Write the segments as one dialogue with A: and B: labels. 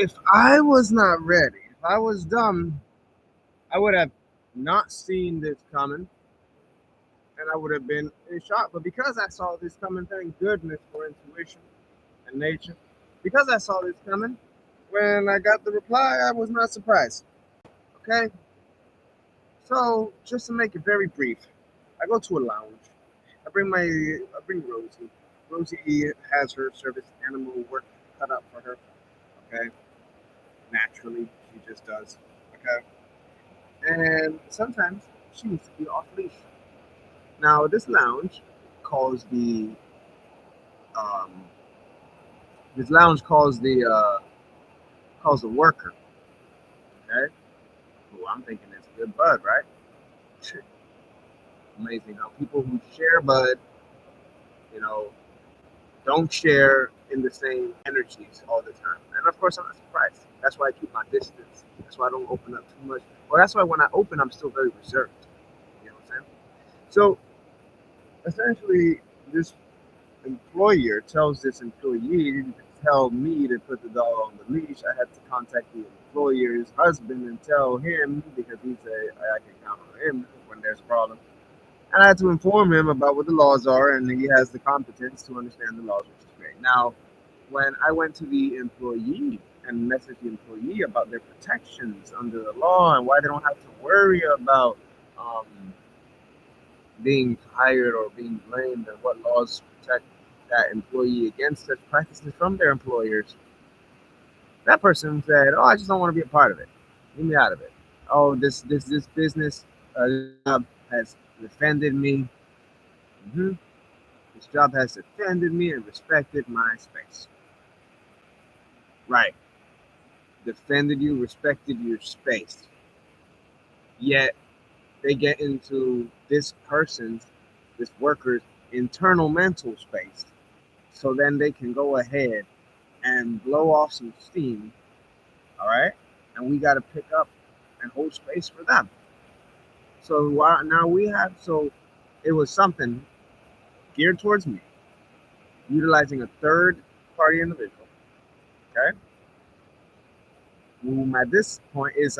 A: If I was not ready, if I was dumb, I would have not seen this coming and I would have been in shock. But because I saw this coming, thank goodness for intuition and nature. Because I saw this coming, when I got the reply, I was not surprised. Okay? So, just to make it very brief, I go to a lounge. I bring Rosie. Rosie has her service animal work cut out for her. Okay? Naturally, she just does. Okay? And sometimes she needs to be off leash. Now, this lounge calls the um, this lounge calls the worker. Okay, who I'm thinking is a good bud, right? Amazing how people who share bud, you know, don't share in the same energies all the time. And of course, I'm not surprised. That's why I keep my distance. That's why I don't open up too much. Well, that's why when I open, I'm still very reserved. You know what I'm saying? So essentially, this employer tells this employee to tell me to put the dog on the leash. I had to contact the employer's husband and tell him because he's I can count on him when there's a problem. And I had to inform him about what the laws are, and he has the competence to understand the laws, which is great. Now, when I went to the employee and messaged the employee about their protections under the law and why they don't have to worry about um, being fired or being blamed and what laws protect that employee against such practices from their employers. That person said, "Oh, I just don't want to be a part of it. Leave me out of it. Oh, this business, this job has defended me. hmm This job has defended me and respected my space. Right? Defended you, respected your space. Yet they get into this person's, this worker's internal mental space, so then they can go ahead and blow off some steam, all right? And we got to pick up and hold space for them. So now we have, so it was something geared towards me, utilizing a third party individual, okay, whom at this point is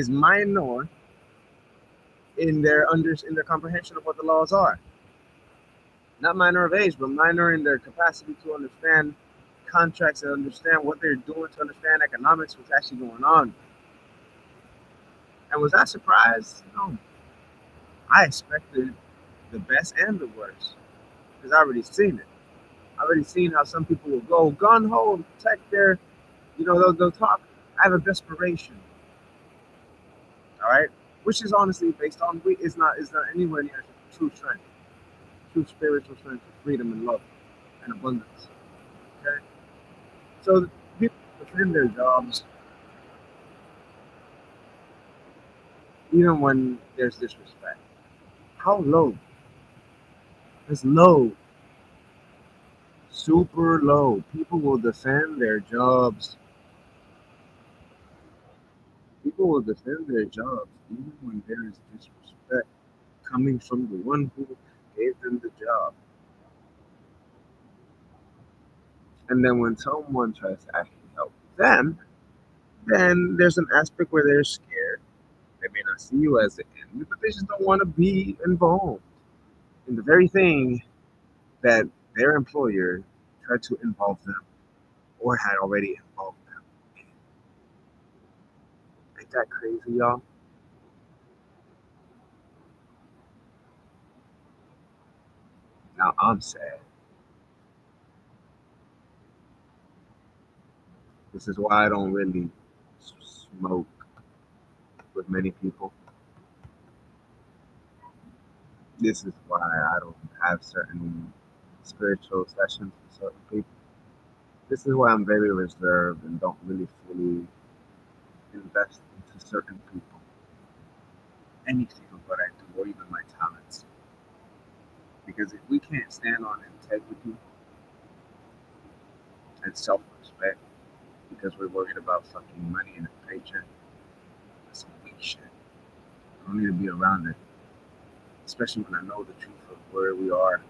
A: minor in their comprehension of what the laws are. Not minor of age, but minor in their capacity to understand contracts and understand what they're doing, to understand economics, what's actually going on. And was I surprised? No. I expected the best and the worst because I already seen it. I already seen how some people will go gun ho and protect their, they'll talk out of desperation. All right, which is honestly based on it's not anywhere near true strength, true spiritual strength, freedom and love and abundance. Okay, so people defend their jobs even when there's disrespect. How low? It's low, super low. People will defend their jobs. People will defend their jobs even when there is disrespect coming from the one who gave them the job. And then when someone tries to actually help them, then there's an aspect where they're scared. They may not see you as the enemy, but they just don't want to be involved in the very thing that their employer tried to involve them or had already involved them in. Ain't that crazy, y'all? Now I'm sad. This is why I don't really smoke with many people. This is why I don't have certain spiritual sessions with certain people. This is why I'm very reserved and don't really fully invest into certain people, anything of what I do, or even my talents. Because if we can't stand on integrity and self respect because we're worried about fucking money and a paycheck, that's some weak shit. I don't need to be around it, especially when I know the truth of where we are,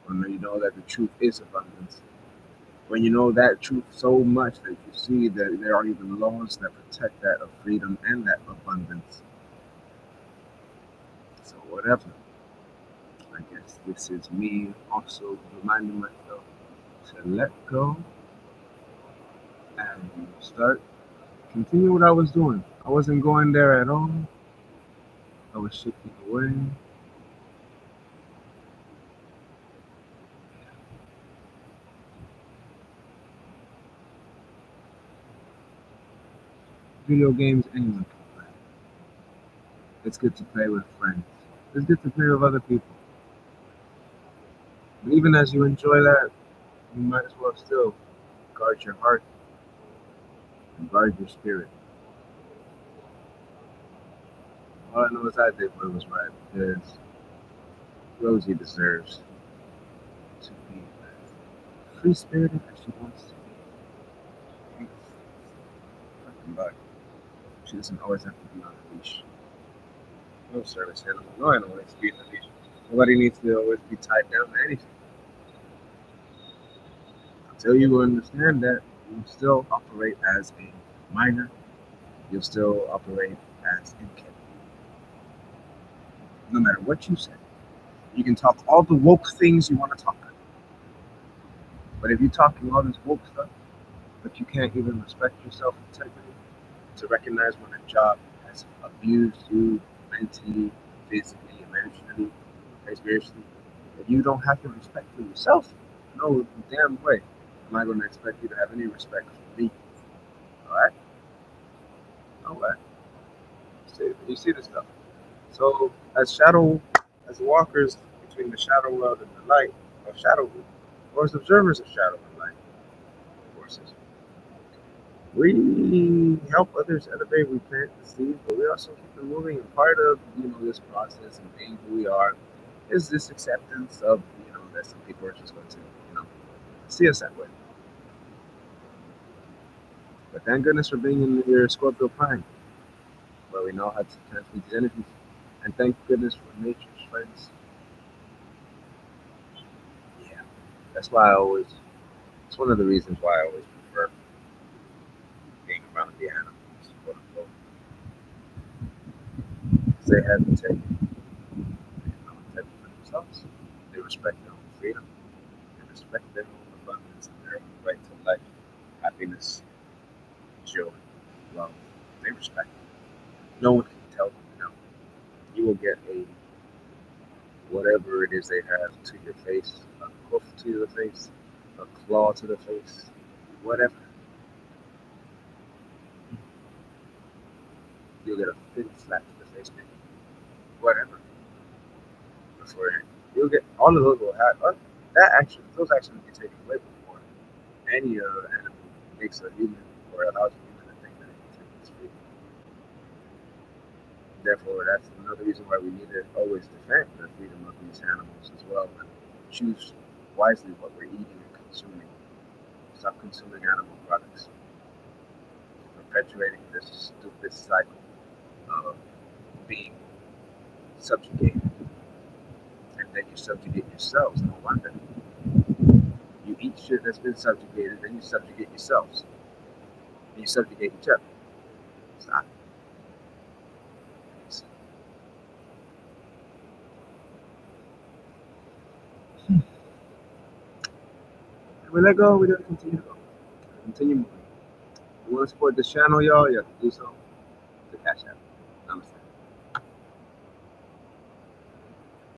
A: when you know that the truth is abundance. When you know that truth so much that you see that there are even laws that protect that of freedom and that abundance. So whatever. I guess this is me also reminding myself to let go and start continue what I was doing. I wasn't going there at all. I was shifting away. Video games anyone can play. It's good to play with friends. It's good to play with other people. But even as you enjoy that, you might as well still guard your heart and guard your spirit. All I know is I did what was right because Rosie deserves to be as free spirited as she wants to be. Fucking body. She doesn't always have to be on a leash. No service animal. No animal needs to be on a leash. Nobody needs to always be tied down to anything. Until you understand that, you still operate as a minor. You'll still operate as incapable. No matter what you say. You can talk all the woke things you want to talk. But if you're talking all this woke stuff, but you can't even respect yourself integrity, to recognize when a job has abused you mentally, physically, emotionally, spiritually, if you don't have to respect for yourself, no damn way am I going to expect you to have any respect for me. Alright? Alright. You see this stuff. So, as walkers between the shadow world and the light of shadow, or as observers of shadow and light forces, we help others elevate, we plant the seeds, but we also keep them moving. And part of this process and being who we are is this acceptance of that some people are just going to see us that way. But thank goodness for being in your Scorpio Prime, where we know how to transmit these energies. And thank goodness for nature's friends. Yeah, that's why it's one of the reasons why I always prefer being around the animals, quote unquote. Because they have integrity. They have integrity for themselves. They respect their own freedom. They respect their own abundance and their own right to life, happiness, joy, love. They respect it. No one can tell them no. You will get a whatever it is they have to your face, a hoof to the face, a claw to the face, whatever. You'll get a thin slap to the face, maybe. Whatever. Before you'll get all of those will have those actions will be taken away before any animal makes a human or allows a human to think that it can take its freedom. Therefore, that's another reason why we need to always defend the freedom of these animals as well and choose wisely what we're eating and consuming. Stop consuming animal products. Perpetuating this stupid cycle of being subjugated. And then you subjugate yourselves. No wonder. You eat shit that's been subjugated, then you subjugate yourselves. And you subjugate each other. Stop. And we let go, we gotta continue to go. Continue moving. If you want to support this channel, y'all, you have to do so. The Cash App. Namaste.